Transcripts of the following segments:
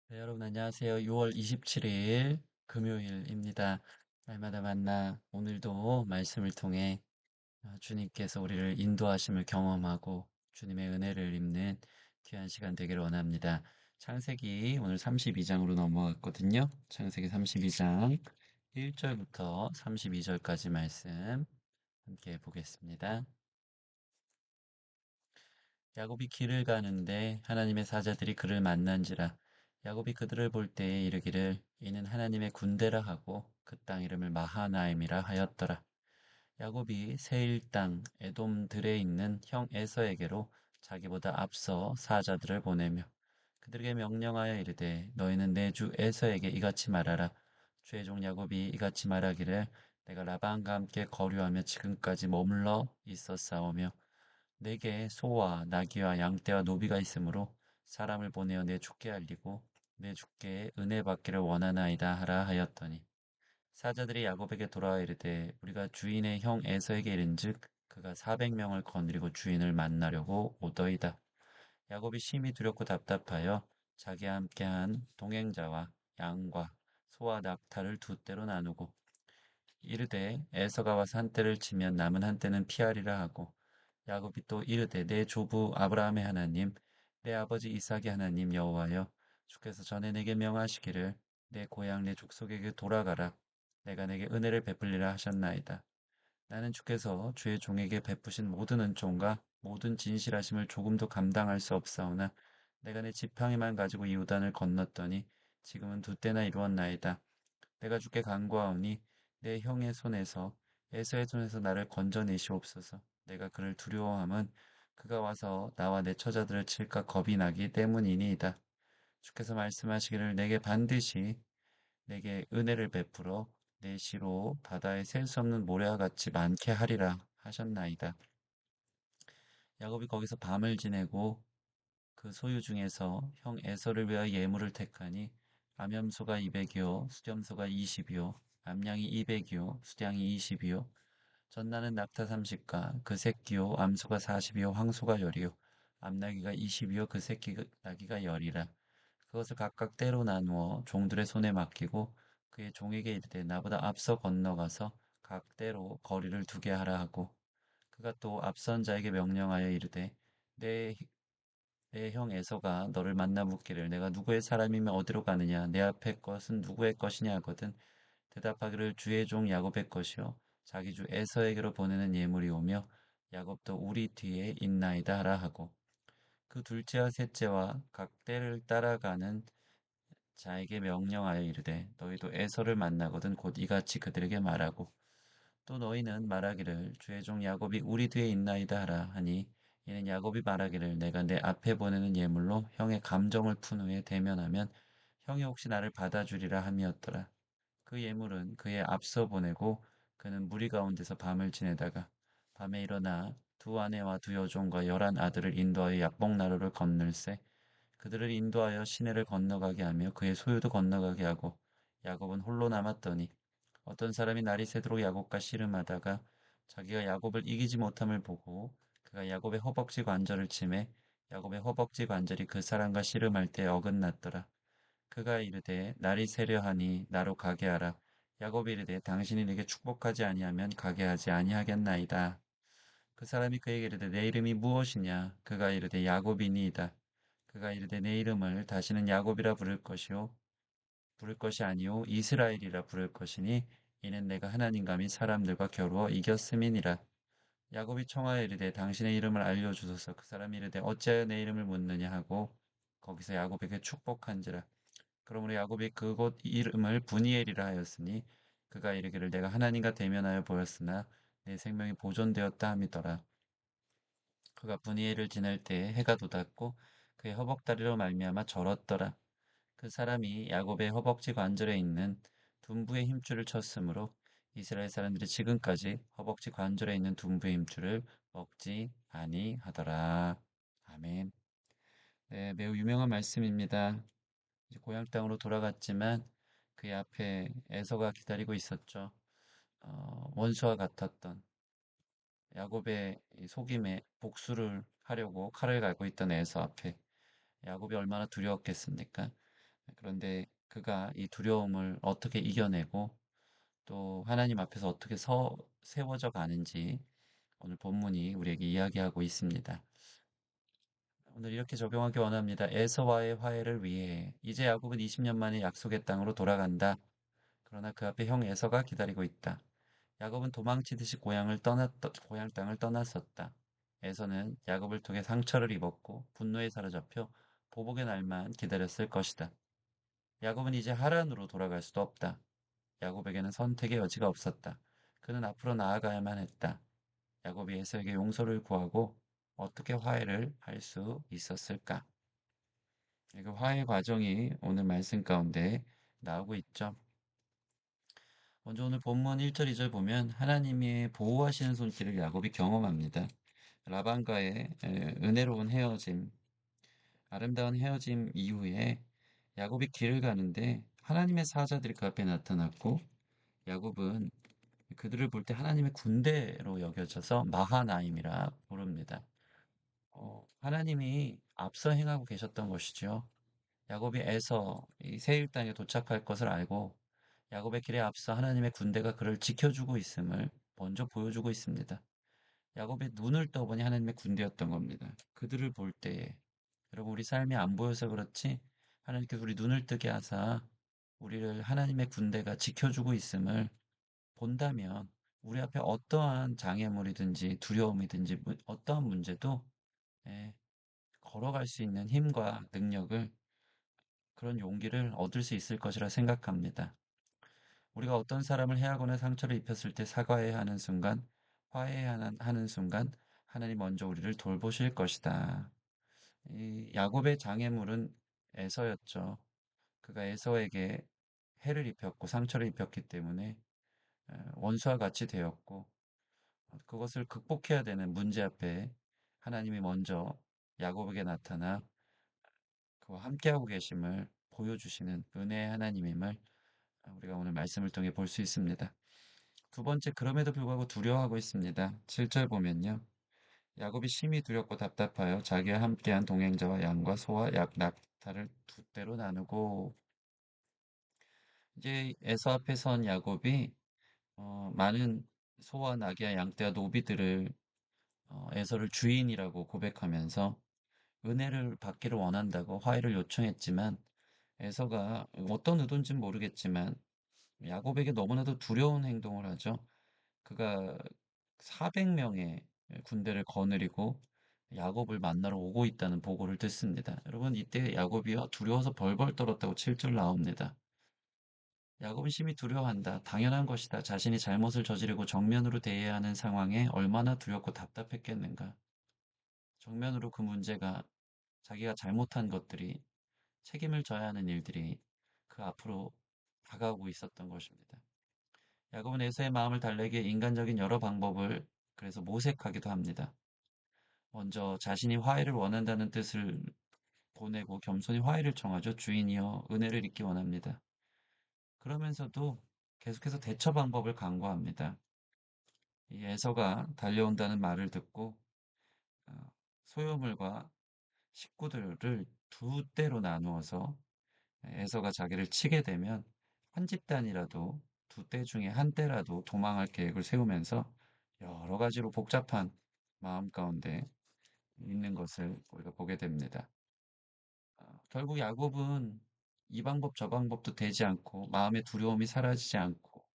네, 여러분 안녕하세요. 6월 27일 금요일입니다. 날마다 만나 오늘도 말씀을 통해 주님께서 우리를 인도하심을 경험하고 주님의 은혜를 입는 귀한 시간 되기를 원합니다. 창세기 오늘 32장으로 넘어갔거든요. 창세기 32장 1절부터 32절까지 말씀 함께 보겠습니다. 야곱이 길을 가는데 하나님의 사자들이 그를 만난지라. 야곱이 그들을 볼 때에 이르기를 이는 하나님의 군대라 하고 그 땅 이름을 마하나임이라 하였더라. 야곱이 세일 땅 에돔들에 있는 형 에서에게로 자기보다 앞서 사자들을 보내며 그들에게 명령하여 이르되 너희는 내 주 에서에게 이같이 말하라. 주의 종 야곱이 이같이 말하기를 내가 라반과 함께 거류하며 지금까지 머물러 있었사오며 내게 소와 나귀와 양떼와 노비가 있으므로 사람을 보내어 내 주께 알리고 내 주께 은혜 받기를 원하나이다 하라 하였더니 사자들이 야곱에게 돌아와 이르되 우리가 주인의 형 에서에게 이른즉 그가 400명을 거느리고 주인을 만나려고 오더이다. 야곱이 심히 두렵고 답답하여 자기와 함께한 동행자와 양과 소와 낙타를 두 떼로 나누고 이르되 에서가 와서 한 떼를 치면 남은 한 떼는 피하리라 하고 야곱이 또 이르되 내 조부 아브라함의 하나님 내 아버지 이삭의 하나님 여호와여 주께서 전에 내게 명하시기를 내 고향 내 족속에게 돌아가라 내가 내게 은혜를 베풀리라 하셨나이다. 나는 주께서 주의 종에게 베푸신 모든 은총과 모든 진실하심을 조금도 감당할 수 없사오나 내가 내 지팡이만 가지고 이 요단을 건넜더니 지금은 두 때나 이루었나이다. 내가 주께 간구하오니 내 형의 손에서 에서의 손에서 나를 건져내시옵소서. 내가 그를 두려워함은 그가 와서 나와 내 처자들을 칠까 겁이 나기 때문이니이다. 주께서 말씀하시기를 내게 반드시 내게 은혜를 베풀어 내 시로 바다에 셀 수 없는 모래와 같이 많게 하리라 하셨나이다. 야곱이 거기서 밤을 지내고 그 소유 중에서 형 에서를 위하여 예물을 택하니 암염소가 200이요 수렴소가 20이요 암양이 200이요 수량이 20이요 전나는 낙타 30가 그 새끼요 암소가 40이요 황소가 10이요 암나귀가 20이요 그 새끼 나귀가 10이라 그것을 각각 때로 나누어 종들의 손에 맡기고 그의 종에게 이르되 나보다 앞서 건너가서 각 때로 거리를 두게 하라 하고 그가 또 앞선 자에게 명령하여 이르되 내 내 형 에서가 너를 만나 묻기를 내가 누구의 사람이며 어디로 가느냐 내 앞에 것은 누구의 것이냐 하거든 대답하기를 주의 종 야곱의 것이요 자기 주 에서에게로 보내는 예물이 오며 야곱도 우리 뒤에 있나이다 하라 하고 그 둘째와 셋째와 각 때를 따라가는 자에게 명령하여 이르되 너희도 에서를 만나거든 곧 이같이 그들에게 말하고 또 너희는 말하기를 주의 종 야곱이 우리 뒤에 있나이다 하라 하니 이는 야곱이 말하기를 내가 내 앞에 보내는 예물로 형의 감정을 푼 후에 대면하면 형이 혹시 나를 받아주리라 함이었더라. 그 예물은 그의 앞서 보내고 그는 무리 가운데서 밤을 지내다가 밤에 일어나 두 아내와 두 여종과 11아들을 인도하여 약복나루를 건널세 그들을 인도하여 시내를 건너가게 하며 그의 소유도 건너가게 하고 야곱은 홀로 남았더니 어떤 사람이 날이 새도록 야곱과 씨름하다가 자기가 야곱을 이기지 못함을 보고 그가 야곱의 허벅지 관절을 치매 야곱의 허벅지 관절이 그 사람과 씨름할 때 어긋났더라. 그가 이르되 날이 새려하니 나로 가게 하라. 야곱이 이르되 당신이 내게 축복하지 아니하면 가게 하지 아니하겠나이다. 그 사람이 그에게 이르되 내 이름이 무엇이냐? 그가 이르되 야곱이니이다. 그가 이르되 내 이름을 다시는 야곱이라 부를 것이 아니요 이스라엘이라 부를 것이니 이는 내가 하나님과 및 사람들과 겨루어 이겼음이니라. 야곱이 청하여 이르되 당신의 이름을 알려주소서. 그 사람이 이르되 어찌하여 내 이름을 묻느냐 하고 거기서 야곱에게 축복한지라. 그러므로 야곱이 그곳 이름을 분이엘이라 하였으니 그가 이르기를 내가 하나님과 대면하여 보였으나 내 생명이 보존되었다 함이더라. 그가 분이엘을 지날 때에 해가 돋았고 그의 허벅다리로 말미암아 절었더라. 그 사람이 야곱의 허벅지 관절에 있는 둔부의 힘줄을 쳤으므로 이스라엘 사람들이 지금까지 허벅지 관절에 있는 둔부의 힘줄을 먹지 아니하더라. 아멘. 네, 매우 유명한 말씀입니다. 이제 고향 땅으로 돌아갔지만 그의 앞에 에서가 기다리고 있었죠. 원수와 같았던 야곱의 이 속임에 복수를 하려고 칼을 갈고 있던 에서 앞에 야곱이 얼마나 두려웠겠습니까? 그런데 그가 이 두려움을 어떻게 이겨내고 또 하나님 앞에서 어떻게 세워져 가는지 오늘 본문이 우리에게 이야기하고 있습니다. 오늘 이렇게 적용하기 원합니다. 에서와의 화해를 위해 이제 야곱은 20년 만에 약속의 땅으로 돌아간다. 그러나 그 앞에 형 에서가 기다리고 있다. 야곱은 도망치듯이 고향 땅을 떠났었다. 에서는 야곱을 통해 상처를 입었고 분노에 사로잡혀 보복의 날만 기다렸을 것이다. 야곱은 이제 하란으로 돌아갈 수도 없다. 야곱에게는 선택의 여지가 없었다. 그는 앞으로 나아가야만 했다. 야곱이 에서에게 용서를 구하고 어떻게 화해를 할 수 있었을까? 그 화해 과정이 오늘 말씀 가운데 나오고 있죠. 먼저 오늘 본문 1절, 2절 보면 하나님의 보호하시는 손길을 야곱이 경험합니다. 라반과의 은혜로운 헤어짐, 아름다운 헤어짐 이후에 야곱이 길을 가는데 하나님의 사자들이 그 앞에 나타났고 야곱은 그들을 볼 때 하나님의 군대로 여겨져서 마하나임이라 부릅니다. 하나님이 앞서 행하고 계셨던 것이죠. 야곱이 에서 이 세일 땅에 도착할 것을 알고 야곱의 길에 앞서 하나님의 군대가 그를 지켜주고 있음을 먼저 보여주고 있습니다. 야곱이 눈을 떠보니 하나님의 군대였던 겁니다. 그들을 볼 때에 여러분 우리 삶이 안 보여서 그렇지 하나님께서 우리 눈을 뜨게 하사 우리를 하나님의 군대가 지켜주고 있음을 본다면 우리 앞에 어떠한 장애물이든지 두려움이든지 어떠한 문제도 예, 걸어갈 수 있는 힘과 능력을 그런 용기를 얻을 수 있을 것이라 생각합니다. 우리가 어떤 사람을 해하거나 상처를 입혔을 때 사과해야 하는 순간, 화해해야 하는 순간 하나님 먼저 우리를 돌보실 것이다. 이 야곱의 장애물은 에서였죠. 그가 에서에게 해를 입혔고 상처를 입혔기 때문에 원수와 같이 되었고 그것을 극복해야 되는 문제 앞에 하나님이 먼저 야곱에게 나타나 그와 함께하고 계심을 보여주시는 은혜의 하나님임을 우리가 오늘 말씀을 통해 볼 수 있습니다. 두 번째, 그럼에도 불구하고 두려워하고 있습니다. 7절 보면요. 야곱이 심히 두렵고 답답하여 자기와 함께한 동행자와 양과 소와 낙타를 두 떼로 나누고 이제 에서 앞에 선 야곱이 많은 소와 낙이와 양떼와 노비들을 에서를 주인이라고 고백하면서 은혜를 받기를 원한다고 화해를 요청했지만 에서가 어떤 의도인지는 모르겠지만 야곱에게 너무나도 두려운 행동을 하죠. 그가 400명의 군대를 거느리고 야곱을 만나러 오고 있다는 보고를 듣습니다. 여러분, 이때 야곱이요, 두려워서 벌벌 떨었다고 7절 나옵니다. 야곱은 심히 두려워한다. 당연한 것이다. 자신이 잘못을 저지르고 정면으로 대해야 하는 상황에 얼마나 두렵고 답답했겠는가. 정면으로 그 문제가 자기가 잘못한 것들이 책임을 져야 하는 일들이 그 앞으로 다가오고 있었던 것입니다. 야곱은 에서의 마음을 달래기에 인간적인 여러 방법을 그래서 모색하기도 합니다. 먼저 자신이 화해를 원한다는 뜻을 보내고 겸손히 화해를 청하죠. 주인이여 은혜를 잊기 원합니다. 그러면서도 계속해서 대처 방법을 강구합니다. 이 에서가 달려온다는 말을 듣고 어, 소유물과 식구들을 두 떼로 나누어서 에서가 자기를 치게 되면 한 집단이라도 두 떼 중에 한 떼라도 도망할 계획을 세우면서 여러 가지로 복잡한 마음 가운데 있는 것을 우리가 보게 됩니다. 결국 야곱은 이 방법 저 방법도 되지 않고 마음의 두려움이 사라지지 않고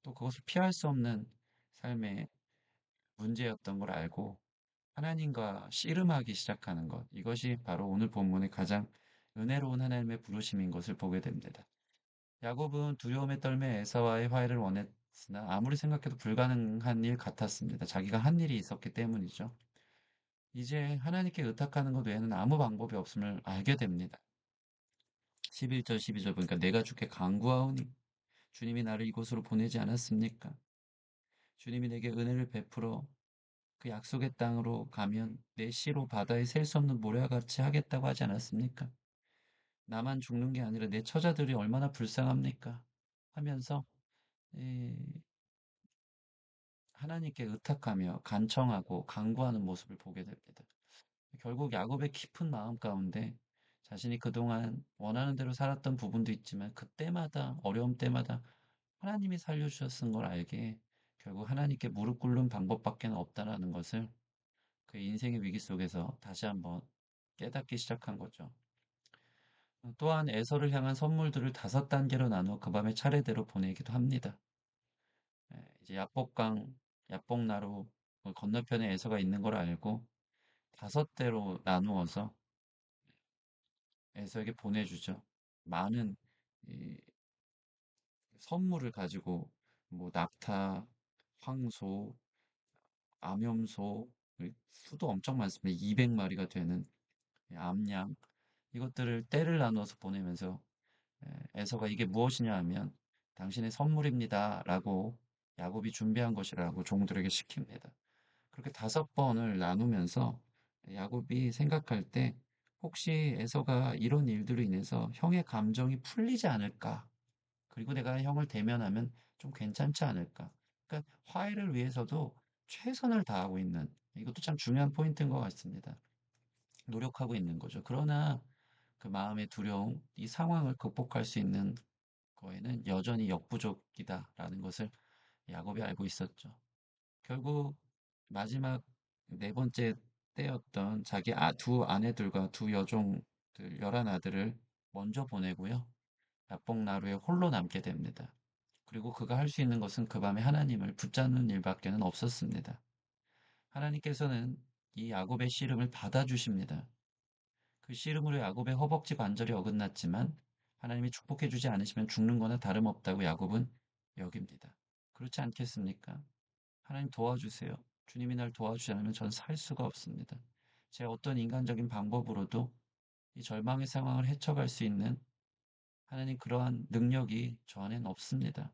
또 그것을 피할 수 없는 삶의 문제였던 걸 알고 하나님과 씨름하기 시작하는 것. 이것이 바로 오늘 본문의 가장 은혜로운 하나님의 부르심인 것을 보게 됩니다. 야곱은 두려움에 떨며 에사와의 화해를 원했으나 아무리 생각해도 불가능한 일 같았습니다. 자기가 한 일이 있었기 때문이죠. 이제 하나님께 의탁하는 것 외에는 아무 방법이 없음을 알게 됩니다. 11절, 12절 보니까 내가 주께 간구하오니 주님이 나를 이곳으로 보내지 않았습니까? 주님이 내게 은혜를 베풀어 그 약속의 땅으로 가면 내 씨로 바다에 셀 수 없는 모래와 같이 하겠다고 하지 않았습니까? 나만 죽는 게 아니라 내 처자들이 얼마나 불쌍합니까? 하면서 이 하나님께 의탁하며 간청하고 간구하는 모습을 보게 됩니다. 결국 야곱의 깊은 마음 가운데 자신이 그동안 원하는 대로 살았던 부분도 있지만 그때마다 어려움 때마다 하나님이 살려주셨은 걸 알게 결국 하나님께 무릎 꿇는 방법밖에 없다라는 것을 그 인생의 위기 속에서 다시 한번 깨닫기 시작한 거죠. 또한 에서를 향한 선물들을 5단계로 나누어 그 밤의 차례대로 보내기도 합니다. 이제 야복나루 건너편에 에서가 있는 걸 알고 5대로 나누어서 에서에게 보내주죠. 많은 이 선물을 가지고 뭐 낙타, 황소, 암염소, 수도 엄청 많습니다. 200마리가 되는 암양 이것들을 떼를 나눠서 보내면서 에서가 이게 무엇이냐 하면 당신의 선물입니다. 라고 야곱이 준비한 것이라고 종들에게 시킵니다. 그렇게 5번을 나누면서 야곱이 생각할 때 혹시 에서가 이런 일들로 인해서 형의 감정이 풀리지 않을까? 그리고 내가 형을 대면하면 좀 괜찮지 않을까? 그러니까 화해를 위해서도 최선을 다하고 있는 이것도 참 중요한 포인트인 것 같습니다. 노력하고 있는 거죠. 그러나 그 마음의 두려움, 이 상황을 극복할 수 있는 거에는 여전히 역부족이다라는 것을 야곱이 알고 있었죠. 결국 마지막 4번째 때였던 자기 두 아내들과 두 여종들, 11아들을 먼저 보내고요. 야복나루에 홀로 남게 됩니다. 그리고 그가 할 수 있는 것은 그 밤에 하나님을 붙잡는 일밖에는 없었습니다. 하나님께서는 이 야곱의 씨름을 받아주십니다. 그 씨름으로 야곱의 허벅지 관절이 어긋났지만 하나님이 축복해 주지 않으시면 죽는 거나 다름없다고 야곱은 여깁니다. 그렇지 않겠습니까? 하나님 도와주세요. 주님이 날 도와주지 않으면 전 살 수가 없습니다. 제 어떤 인간적인 방법으로도 이 절망의 상황을 헤쳐갈 수 있는 하나님 그러한 능력이 저 안엔 없습니다.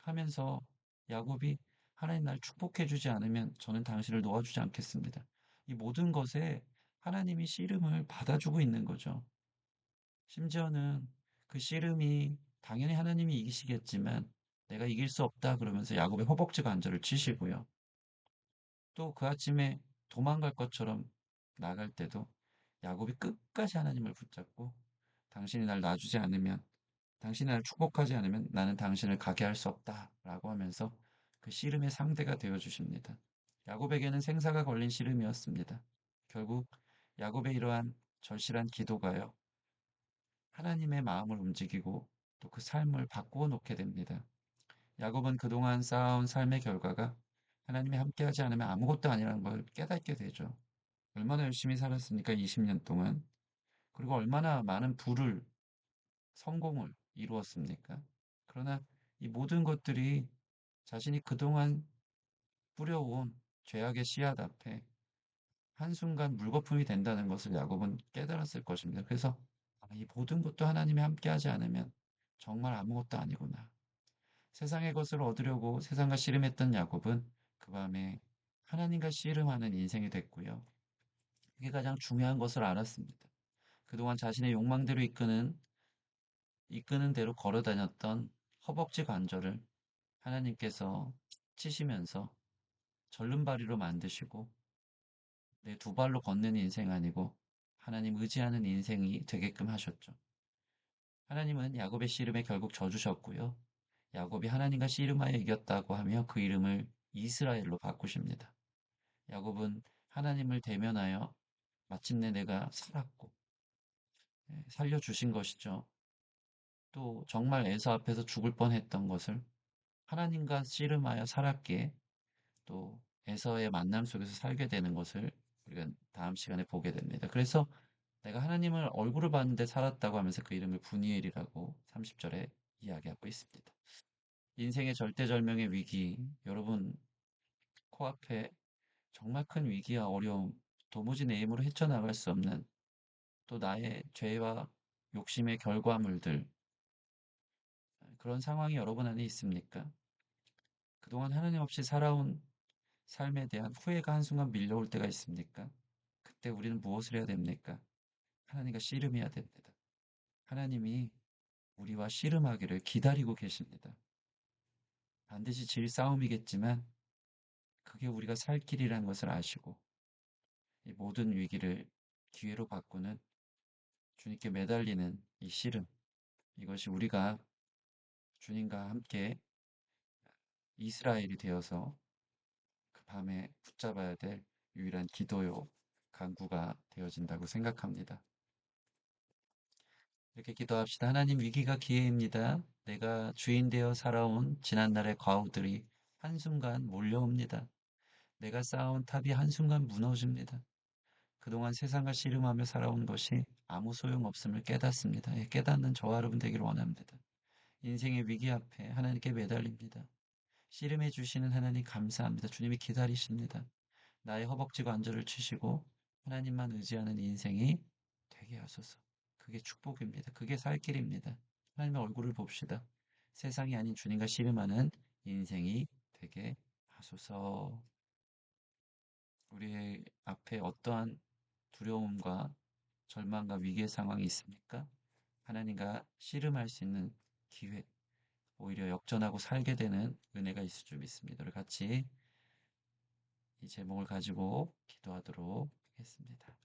하면서 야곱이 하나님 날 축복해 주지 않으면 저는 당신을 놓아주지 않겠습니다. 이 모든 것에 하나님이 씨름을 받아주고 있는 거죠. 심지어는 그 씨름이 당연히 하나님이 이기시겠지만 내가 이길 수 없다 그러면서 야곱의 허벅지 관절을 치시고요. 또 그 아침에 도망갈 것처럼 나갈 때도 야곱이 끝까지 하나님을 붙잡고 당신이 날 놔주지 않으면 당신이 나를 축복하지 않으면 나는 당신을 가게 할 수 없다라고 하면서 그 씨름의 상대가 되어 주십니다. 야곱에게는 생사가 걸린 씨름이었습니다. 결국 야곱의 이러한 절실한 기도가요. 하나님의 마음을 움직이고 또 그 삶을 바꾸어 놓게 됩니다. 야곱은 그동안 쌓아온 삶의 결과가 하나님이 함께하지 않으면 아무것도 아니라는 걸 깨닫게 되죠. 얼마나 열심히 살았습니까? 20년 동안. 그리고 얼마나 많은 성공을 이루었습니까? 그러나 이 모든 것들이 자신이 그동안 뿌려온 죄악의 씨앗 앞에 한순간 물거품이 된다는 것을 야곱은 깨달았을 것입니다. 그래서 이 모든 것도 하나님이 함께하지 않으면 정말 아무것도 아니구나. 세상의 것을 얻으려고 세상과 씨름했던 야곱은 그 밤에 하나님과 씨름하는 인생이 됐고요. 그게 가장 중요한 것을 알았습니다. 그동안 자신의 욕망대로 이끄는 대로 걸어 다녔던 허벅지 관절을 하나님께서 치시면서 절름발이로 만드시고 내 두 발로 걷는 인생 아니고 하나님 의지하는 인생이 되게끔 하셨죠. 하나님은 야곱의 씨름에 결국 져주셨고요. 야곱이 하나님과 씨름하여 이겼다고 하며 그 이름을 이스라엘로 바꾸십니다. 야곱은 하나님을 대면하여 마침내 내가 살았고 살려주신 것이죠. 또 정말 에서 앞에서 죽을 뻔했던 것을 하나님과 씨름하여 살았기에 또 에서의 만남 속에서 살게 되는 것을 우리가 다음 시간에 보게 됩니다. 그래서 내가 하나님을 얼굴을 봤는데 살았다고 하면서 그 이름을 분이엘이라고 30절에 이야기하고 있습니다. 인생의 절대절명의 위기, 여러분 코앞에 정말 큰 위기와 어려움, 도무지 내 힘으로 헤쳐나갈 수 없는 또 나의 죄와 욕심의 결과물들, 그런 상황이 여러분 안에 있습니까? 그동안 하나님 없이 살아온 삶에 대한 후회가 한순간 밀려올 때가 있습니까? 그때 우리는 무엇을 해야 됩니까? 하나님과 씨름해야 됩니다. 하나님이 우리와 씨름하기를 기다리고 계십니다. 반드시 질 싸움이겠지만 그게 우리가 살 길이라는 것을 아시고 이 모든 위기를 기회로 바꾸는 주님께 매달리는 이 씨름, 이것이 우리가 주님과 함께 이스라엘이 되어서 그 밤에 붙잡아야 될 유일한 기도요, 간구가 되어진다고 생각합니다. 이렇게 기도합시다. 하나님, 위기가 기회입니다. 내가 주인 되어 살아온 지난날의 과오들이 한순간 몰려옵니다. 내가 쌓아온 탑이 한순간 무너집니다. 그동안 세상과 씨름하며 살아온 것이 아무 소용없음을 깨닫습니다. 예, 깨닫는 저와 여러분 되기를 원합니다. 인생의 위기 앞에 하나님께 매달립니다. 씨름해 주시는 하나님 감사합니다. 주님이 기다리십니다. 나의 허벅지 관절을 치시고 하나님만 의지하는 인생이 되게 하소서. 그게 축복입니다. 그게 살 길입니다. 하나님의 얼굴을 봅시다. 세상이 아닌 주님과 씨름하는 인생이 되게 하소서. 우리의 앞에 어떠한 두려움과 절망과 위기의 상황이 있습니까? 하나님과 씨름할 수 있는 기회, 오히려 역전하고 살게 되는 은혜가 있을 줄 믿습니다. 우리 같이 이 제목을 가지고 기도하도록 하겠습니다.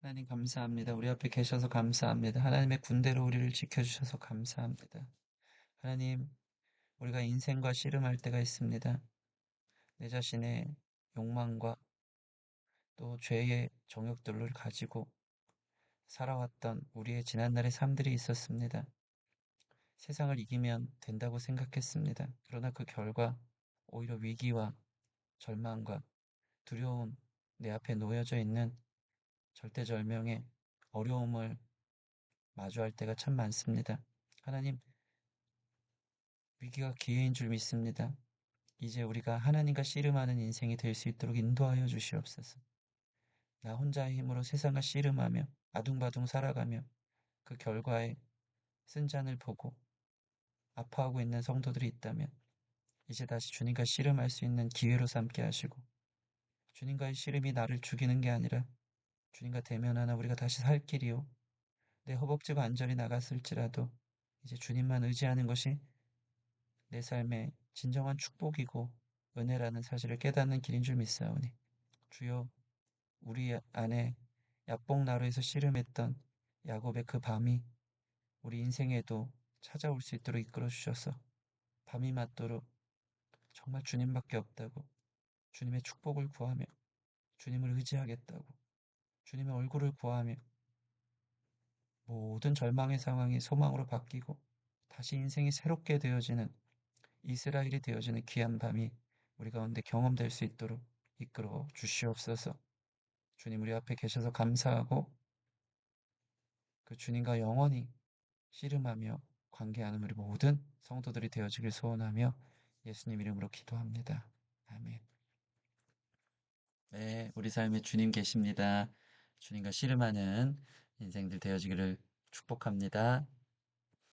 하나님 감사합니다. 우리 앞에 계셔서 감사합니다. 하나님의 군대로 우리를 지켜주셔서 감사합니다. 하나님, 우리가 인생과 씨름할 때가 있습니다. 내 자신의 욕망과 또 죄의 정욕들을 가지고 살아왔던 우리의 지난날의 삶들이 있었습니다. 세상을 이기면 된다고 생각했습니다. 그러나 그 결과 오히려 위기와 절망과 두려움, 내 앞에 놓여져 있는 절대절명의 어려움을 마주할 때가 참 많습니다. 하나님, 위기가 기회인 줄 믿습니다. 이제 우리가 하나님과 씨름하는 인생이 될 수 있도록 인도하여 주시옵소서. 나 혼자의 힘으로 세상과 씨름하며 아둥바둥 살아가며 그 결과에 쓴잔을 보고 아파하고 있는 성도들이 있다면 이제 다시 주님과 씨름할 수 있는 기회로 삼게 하시고 주님과의 씨름이 나를 죽이는 게 아니라 주님과 대면하나 우리가 다시 살 길이요. 내 허벅지가 완전히 나갔을지라도 이제 주님만 의지하는 것이 내 삶의 진정한 축복이고 은혜라는 사실을 깨닫는 길인 줄 믿사오니 주여 우리 안에 야복나루에서 씨름했던 야곱의 그 밤이 우리 인생에도 찾아올 수 있도록 이끌어 주셔서 밤이 맞도록 정말 주님밖에 없다고 주님의 축복을 구하며 주님을 의지하겠다고 주님의 얼굴을 구하며 모든 절망의 상황이 소망으로 바뀌고 다시 인생이 새롭게 되어지는 이스라엘이 되어지는 귀한 밤이 우리 가운데 경험될 수 있도록 이끌어 주시옵소서. 주님 우리 앞에 계셔서 감사하고 그 주님과 영원히 씨름하며 관계하는 우리 모든 성도들이 되어지길 소원하며 예수님 이름으로 기도합니다. 아멘. 네, 우리 삶에 주님 계십니다. 주님과 씨름하는 인생들 되어지기를 축복합니다.